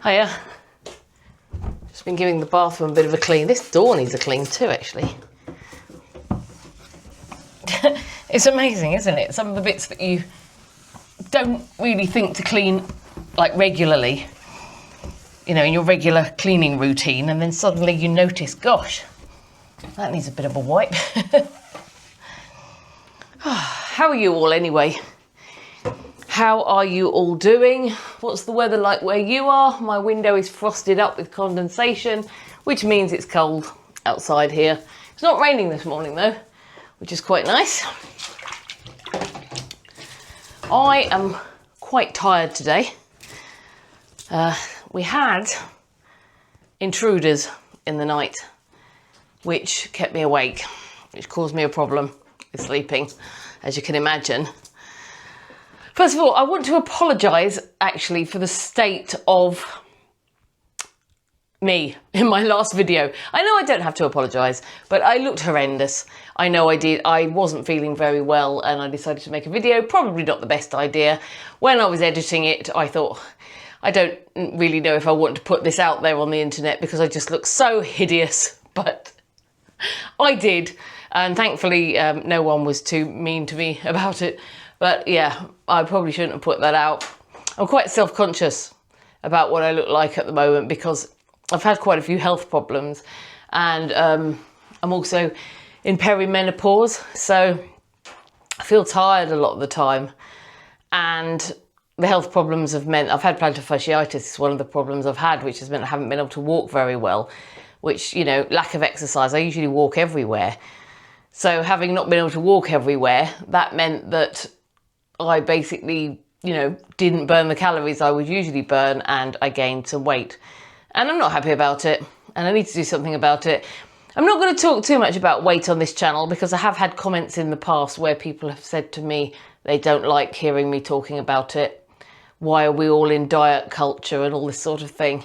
Hiya. Just been giving the bathroom a bit of a clean. This door needs a clean too, actually. It's amazing, isn't it? Some of the bits that you don't really think to clean like regularly, you know, in your regular cleaning routine, and then suddenly you notice, gosh, that needs a bit of a wipe. How are you all anyway? How are you all doing? What's the weather like where you are? My window is frosted up with condensation, which means it's cold outside here. It's not raining this morning though, which is quite nice. I am quite tired today. We had intruders in the night, which kept me awake, which caused me a problem with sleeping, as you can imagine. First of all, I want to apologise actually for the state of me in my last video. I know I don't have to apologise, but I looked horrendous. I know I did. I wasn't feeling very well and I decided to make a video. Probably not the best idea. When I was editing it, I thought, I don't really know if I want to put this out there on the internet because I just look so hideous, but I did. And thankfully, no one was too mean to me about it. But yeah, I probably shouldn't have put that out. I'm quite self-conscious about what I look like at the moment because I've had quite a few health problems, and I'm also in perimenopause, so I feel tired a lot of the time. And the health problems have meant I've had plantar fasciitis. It's one of the problems I've had, which has meant I haven't been able to walk very well, which, you know, lack of exercise. I usually walk everywhere. So having not been able to walk everywhere, that meant that I basically, you know, didn't burn the calories I would usually burn, and I gained some weight. And I'm not happy about it, and I need to do something about it. I'm not going to talk too much about weight on this channel because I have had comments in the past where people have said to me they don't like hearing me talking about it. Why are we all in diet culture and all this sort of thing?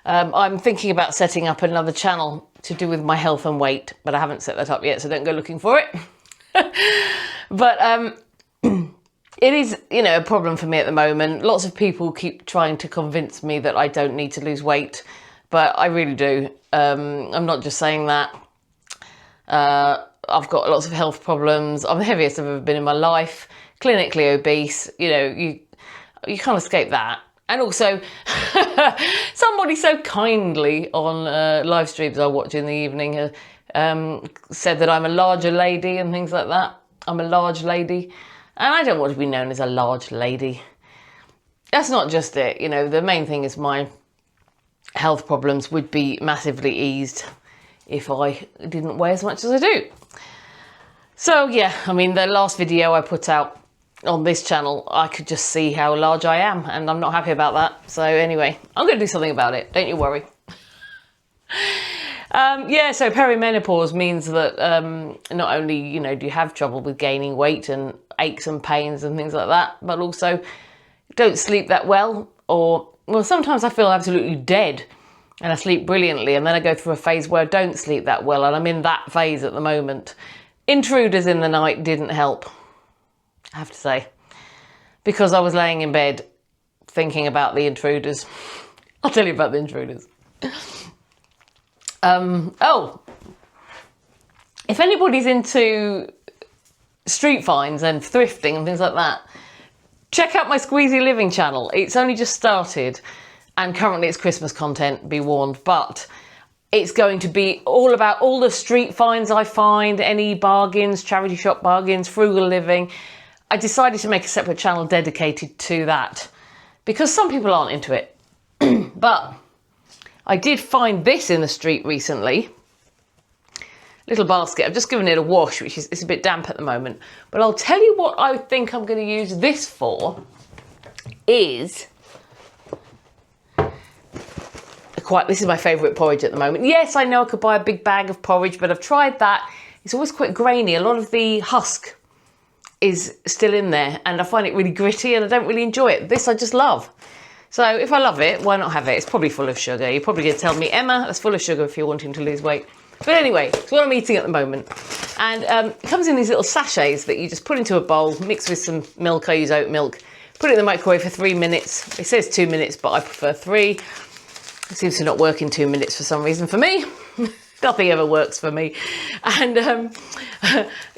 I'm thinking about setting up another channel to do with my health and weight, but I haven't set that up yet, so don't go looking for it. But it is, you know, a problem for me at the moment. Lots of people keep trying to convince me that I don't need to lose weight, but I really do. I'm not just saying that. I've got lots of health problems. I'm the heaviest I've ever been in my life, clinically obese. You know, you can't escape that. And also, somebody so kindly on live streams I watch in the evening said that I'm a larger lady and things like that. I'm a large lady. And I don't want to be known as a large lady. That's not just it. You know, the main thing is my health problems would be massively eased if I didn't weigh as much as I do. So yeah, I mean, the last video I put out on this channel, I could just see how large I am, and I'm not happy about that. So anyway, I'm going to do something about it. Don't you worry. Yeah, so perimenopause means that not only, you know, do you have trouble with gaining weight and aches and pains and things like that, but also don't sleep that well, or, well, sometimes I feel absolutely dead and I sleep brilliantly, and then I go through a phase where I don't sleep that well, and I'm in that phase at the moment. Intruders in the night didn't help, I have to say, because I was laying in bed thinking about the intruders. I'll tell you about the intruders. Oh, if anybody's into street finds and thrifting and things like that, check out my Squeezy Living channel. It's only just started, and currently it's Christmas content, be warned, but it's going to be all about all the street finds I find, any bargains, charity shop bargains, frugal living. I decided to make a separate channel dedicated to that because some people aren't into it. But I did find this in the street recently. Little basket. I've just given it a wash, which is, it's a bit damp at the moment. But I'll tell you what I think I'm going to use this for is this is my favourite porridge at the moment. Yes, I know I could buy a big bag of porridge, but I've tried that. It's always quite grainy. A lot of the husk is still in there, and I find it really gritty and I don't really enjoy it. This I just love. So if I love it, why not have it? It's probably full of sugar. You're probably going to tell me, Emma, that's full of sugar if you're wanting to lose weight. But anyway, it's what I'm eating at the moment. And it comes in these little sachets that you just put into a bowl, mix with some milk. I use oat milk. put it in the microwave for 3 minutes. It says 2 minutes, but I prefer 3. It seems to not work in 2 minutes for some reason for me. Nothing ever works for me. And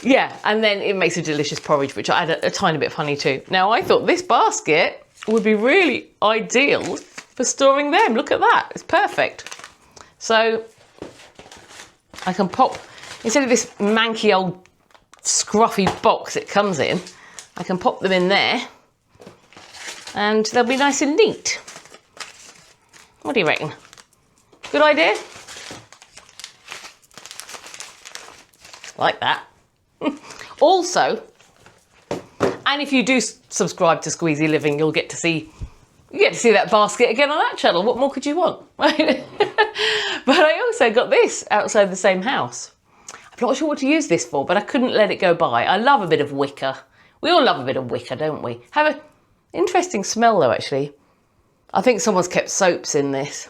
yeah, and then it makes a delicious porridge, which I add a tiny bit of honey to. Now, I thought this basket would be really ideal for storing them. Look at that, it's perfect. So I can pop, instead of this manky old scruffy box it comes in, I can pop them in there and they'll be nice and neat. What do you reckon? Good idea? Like that. Also, and if you do subscribe to Squeezy Living, you'll get to see that basket again on that channel. What more could you want? Right? But I also got this outside the same house. I'm not sure what to use this for, but I couldn't let it go by. I love a bit of wicker. We all love a bit of wicker, don't we? Have an interesting smell though, actually. I think someone's kept soaps in this.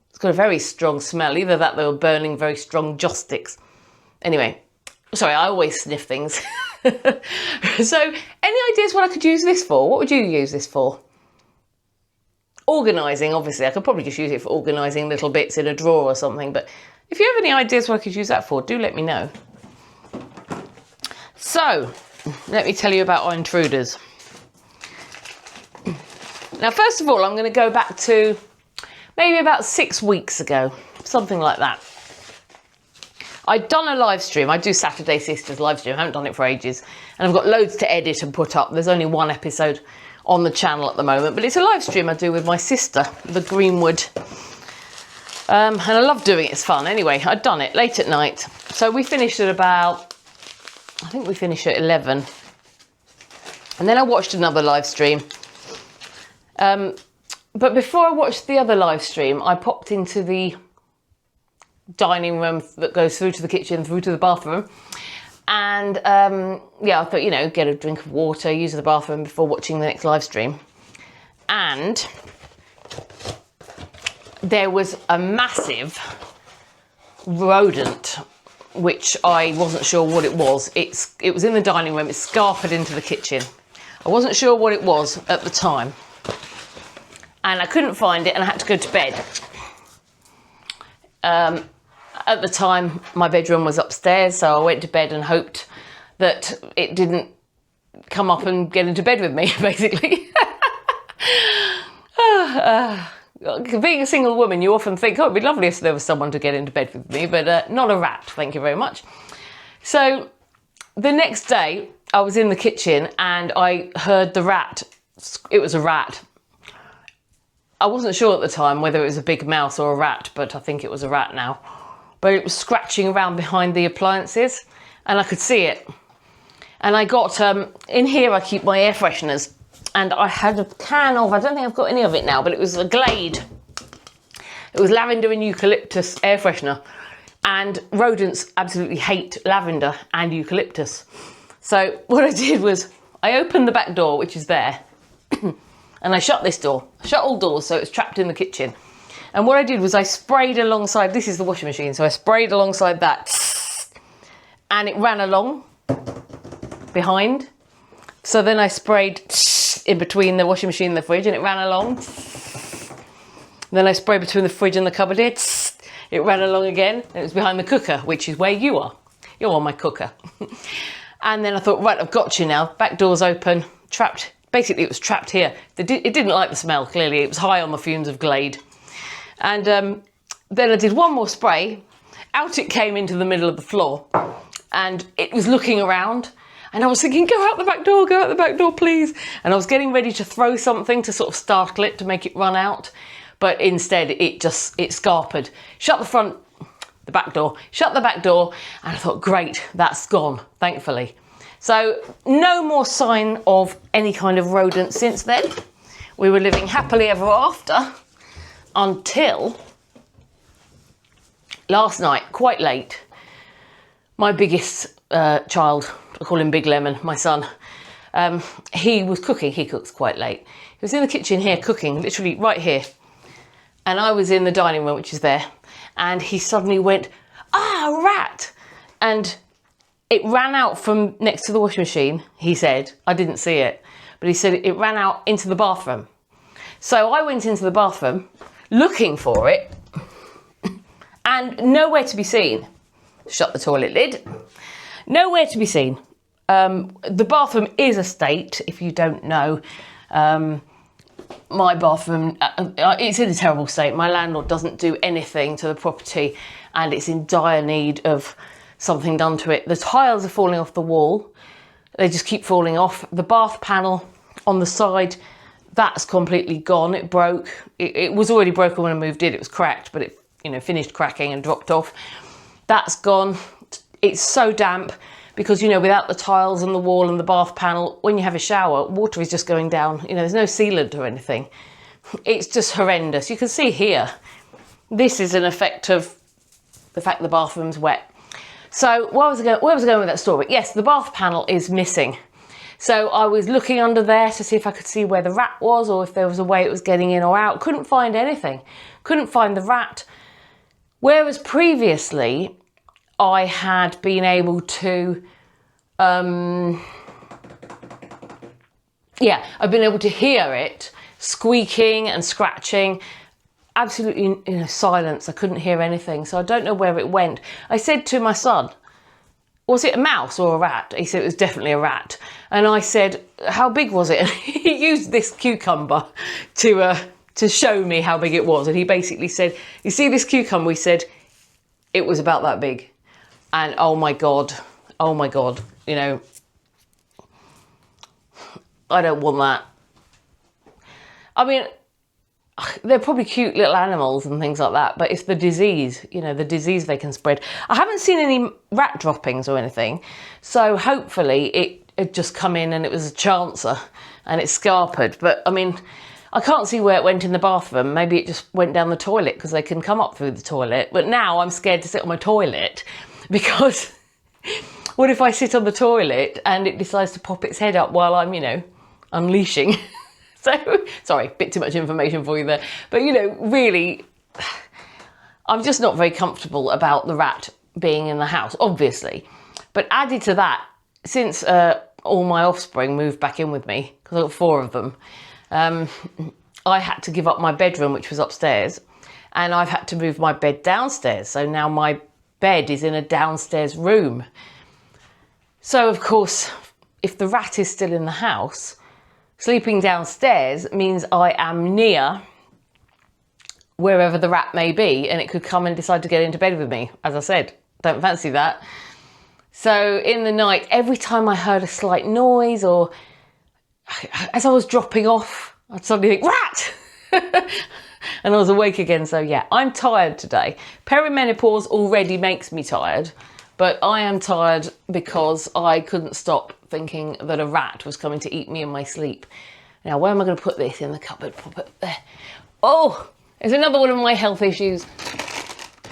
It's got a very strong smell. Either that, they were burning very strong joss sticks. Anyway, sorry, I always sniff things. So, any ideas what I could use this for? What would you use this for? Organising, obviously. I could probably just use it for organising little bits in a drawer or something. But if you have any ideas what I could use that for, do let me know. So, let me tell you about our intruders. Now, first of all, I'm going to go back to maybe about 6 weeks ago, something like that. I'd done a live stream. I do Saturday Sisters live stream. I haven't done it for ages. And I've got loads to edit and put up. There's only 1 episode on the channel at the moment. But it's a live stream I do with my sister, the Greenwood. And I love doing it. It's fun. Anyway, I'd done it late at night. So we finished at about, I think we finished at 11. And then I watched another live stream. But before I watched the other live stream, I popped into the dining room that goes through to the kitchen, through to the bathroom. And yeah, I thought, you know, get a drink of water, use the bathroom before watching the next live stream. And there was a massive rodent, which I wasn't sure what it was. It was in the dining room, it scarpered into the kitchen. I wasn't sure what it was at the time. And I couldn't find it and I had to go to bed. At the time, my bedroom was upstairs, so I went to bed and hoped that it didn't come up and get into bed with me, basically. Being a single woman, you often think, oh, it'd be lovely if there was someone to get into bed with me, but not a rat, thank you very much. So the next day, I was in the kitchen and I heard the rat. It was a rat. I wasn't sure at the time whether it was a big mouse or a rat, but I think it was a rat now. But it was scratching around behind the appliances and I could see it. And I got, in here I keep my air fresheners, and I had a can of, I don't think I've got any of it now, but it was a Glade. It was lavender and eucalyptus air freshener. And rodents absolutely hate lavender and eucalyptus. So what I did was I opened the back door, which is there, and I shut this door. I shut all doors so it was trapped in the kitchen. And what I did was I sprayed alongside, this is the washing machine, so I sprayed alongside that and it ran along behind. So then I sprayed in between the washing machine and the fridge and it ran along. Then I sprayed between the fridge and the cupboard here. It ran along again and it was behind the cooker, which is where you are. You're on my cooker. And then I thought, right, I've got you now. Back door's open, trapped. Basically, it was trapped here. It didn't like the smell, clearly. It was high on the fumes of Glade. And then I did one more spray. Out it came into the middle of the floor. And it was looking around. And I was thinking, go out the back door, please. And I was getting ready to throw something to sort of startle it, to make it run out. But instead, it scarpered. Shut the back door, shut the back door. And I thought, great, that's gone, thankfully. So no more sign of any kind of rodent since then. We were living happily ever after until last night, quite late. My biggest child, I call him Big Lemon, my son, he was cooking. He cooks quite late. He was in the kitchen here cooking, literally right here. And I was in the dining room, which is there. And he suddenly went, a rat. And it ran out from next to the washing machine, he said. I didn't see it. but he said it ran out into the bathroom. So I went into the bathroom looking for it and nowhere to be seen. Shut the toilet lid. Nowhere to be seen. The bathroom is a state, if you don't know. My bathroom, it's in a terrible state. My landlord doesn't do anything to the property and it's in dire need of something done to it. The tiles are falling off the wall. They just keep falling off. The bath panel on the side, that's completely gone. It broke. It was already broken when I moved in. It was cracked, but it, you know, finished cracking and dropped off. That's gone. It's so damp because, you know, without the tiles on the wall and the bath panel, when you have a shower, water is just going down. You know, there's no sealant or anything. It's just horrendous. You can see here, this is an effect of the fact the bathroom's wet. So where was I going with that story? Yes, the bath panel is missing. So I was looking under there to see if I could see where the rat was or if there was a way it was getting in or out. Couldn't find anything. Couldn't find the rat. Whereas previously I had been able to, I've been able to hear it squeaking and scratching. Absolutely, you know, silence. I couldn't hear anything. So I don't know where it went. I said to my son, was it a mouse or a rat? He said it was definitely a rat. And I said, how big was it? And he used this cucumber to show me how big it was. And he basically said, you see this cucumber? He said, it was about that big. And oh my God, you know, I don't want that. I mean, they're probably cute little animals and things like that, but it's the disease, you know, the disease they can spread. I haven't seen any rat droppings or anything, so hopefully it had just come in and it was a chancer and it scarpered. But I mean, I can't see where it went in the bathroom. Maybe it just went down the toilet because they can come up through the toilet. But now I'm scared to sit on my toilet because what if I sit on the toilet and it decides to pop its head up while I'm, you know, unleashing? So, sorry, a bit too much information for you there. But, you know, really, I'm just not very comfortable about the rat being in the house, obviously. But added to that, since all my offspring moved back in with me, because I've got 4 of them, I had to give up my bedroom, which was upstairs, and I've had to move my bed downstairs. So now my bed is in a downstairs room. So, of course, if the rat is still in the house, sleeping downstairs means I am near wherever the rat may be, and it could come and decide to get into bed with me. As I said, don't fancy that. So in the night, every time I heard a slight noise or as I was dropping off, I'd suddenly think, rat! And I was awake again. So yeah, I'm tired today. Perimenopause already makes me tired, but I am tired because I couldn't stop thinking that a rat was coming to eat me in my sleep. Now, where am I going to put this? In the cupboard? Pop it there. Oh, there's another one of my health issues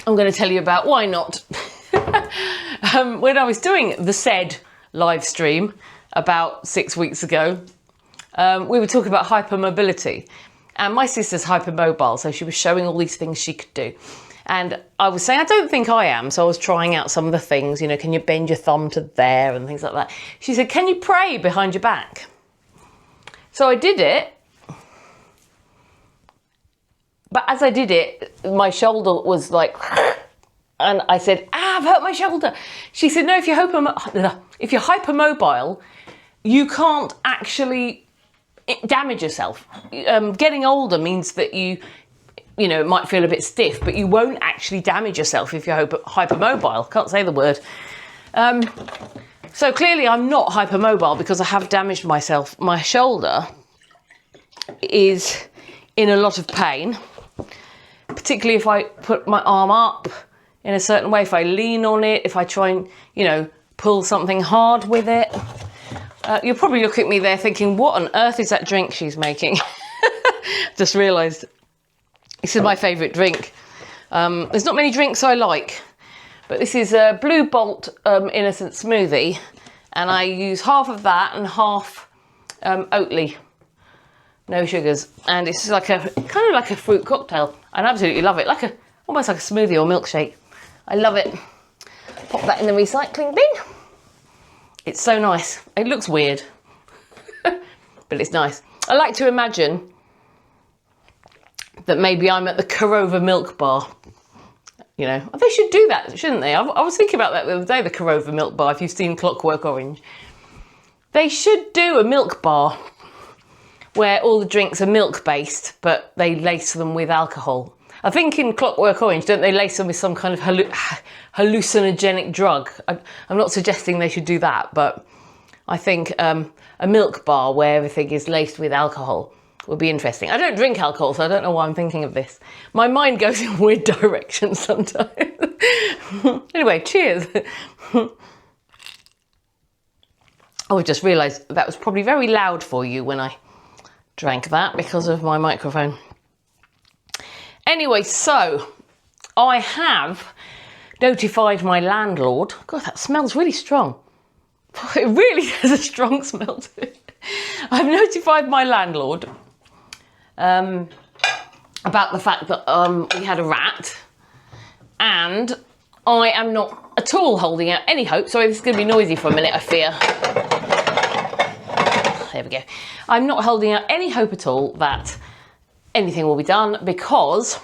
I'm going to tell you about. Why not? When I was doing the said live stream about 6 weeks ago, we were talking about hypermobility. And my sister's hypermobile, so she was showing all these things she could do. And I was saying, I don't think I am. So I was trying out some of the things, you know, can you bend your thumb to there and things like that. She said, can you pray behind your back? So I did it. But as I did it, my shoulder was like, and I said, I've hurt my shoulder. She said, no, if you're hypermobile, you can't actually damage yourself. Getting older means that you know, it might feel a bit stiff, but you won't actually damage yourself if you're hypermobile. Can't say the word. So clearly I'm not hypermobile because I have damaged myself. My shoulder is in a lot of pain, particularly if I put my arm up in a certain way, if I lean on it, if I try and, you know, pull something hard with it. You'll probably look at me there thinking, what on earth is that drink she's making? Just realised. This is my favourite drink. There's not many drinks I like, but this is a Blue Bolt Innocent Smoothie, and I use half of that and half Oatly, no sugars, and it's like kind of like a fruit cocktail. I absolutely love it, almost like a smoothie or milkshake. I love it. Pop that in the recycling bin. It's so nice. It looks weird. but it's nice. I like to imagine that maybe I'm at the Corova milk bar. You know, they should do that, shouldn't they? I was thinking about that the other day, the Corova milk bar, if you've seen Clockwork Orange. They should do a milk bar where all the drinks are milk-based, but they lace them with alcohol. I think in Clockwork Orange, don't they lace them with some kind of hallucinogenic drug? I'm not suggesting they should do that, but I think a milk bar where everything is laced with alcohol would be interesting. I don't drink alcohol, so I don't know why I'm thinking of this. My mind goes in weird directions sometimes. Anyway, cheers. Oh, I just realised that was probably very loud for you when I drank that because of my microphone. Anyway, so I have notified my landlord. God, that smells really strong. It really has a strong smell to it. I've notified my landlord about the fact that we had a rat, and I am not at all holding out any hope. Sorry, this is going to be noisy for a minute, I fear. There we go. I'm not holding out any hope at all that anything will be done because,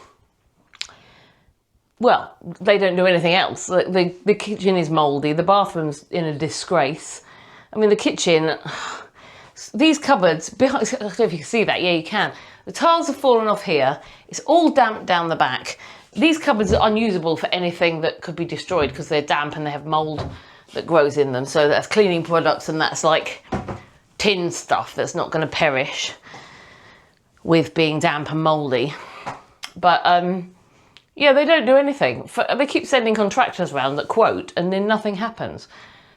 well, they don't do anything else. The kitchen is mouldy, the bathroom's in a disgrace. I mean, the kitchen, these cupboards, behind, I don't know if you can see that, yeah, you can. The tiles have fallen off here, it's all damp down the back. These cupboards are unusable for anything that could be destroyed because they're damp and they have mould that grows in them. So that's cleaning products and that's like tin stuff that's not going to perish with being damp and mouldy. But yeah, they don't do anything. They keep sending contractors around that quote and then nothing happens.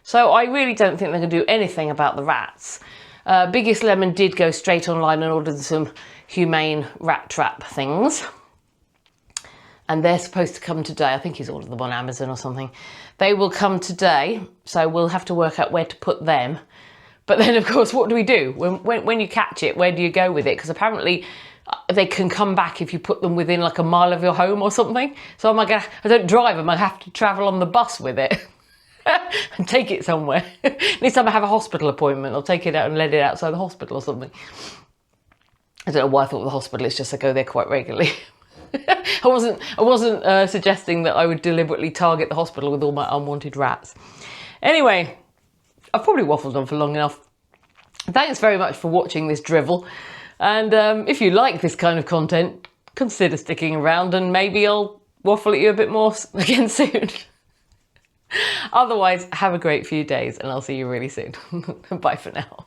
So I really don't think they're going to do anything about the rats. Biggest Lemonn did go straight online and ordered some humane rat trap things. And they're supposed to come today. I think he's ordered them on Amazon or something. They will come today, so we'll have to work out where to put them. But then, of course, what do we do? When you catch it, where do you go with it? Because apparently they can come back if you put them within like a mile of your home or something. So I don't drive them, I have to travel on the bus with it and take it somewhere. Next time I have a hospital appointment, I'll take it out and let it outside the hospital or something. I don't know why I thought of the hospital, it's just I go there quite regularly. I wasn't suggesting that I would deliberately target the hospital with all my unwanted rats. Anyway, I've probably waffled on for long enough. Thanks very much for watching this drivel. And if you like this kind of content, consider sticking around and maybe I'll waffle at you a bit more again soon. Otherwise, have a great few days and I'll see you really soon. Bye for now.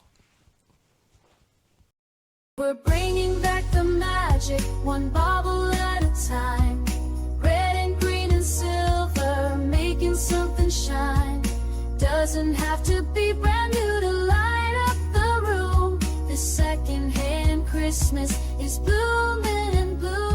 We're bringing back the magic, one bottle at a time. Red and green and silver, making something shine. Doesn't have to be brand new to light up the room. This second-hand Christmas is blooming and blooming.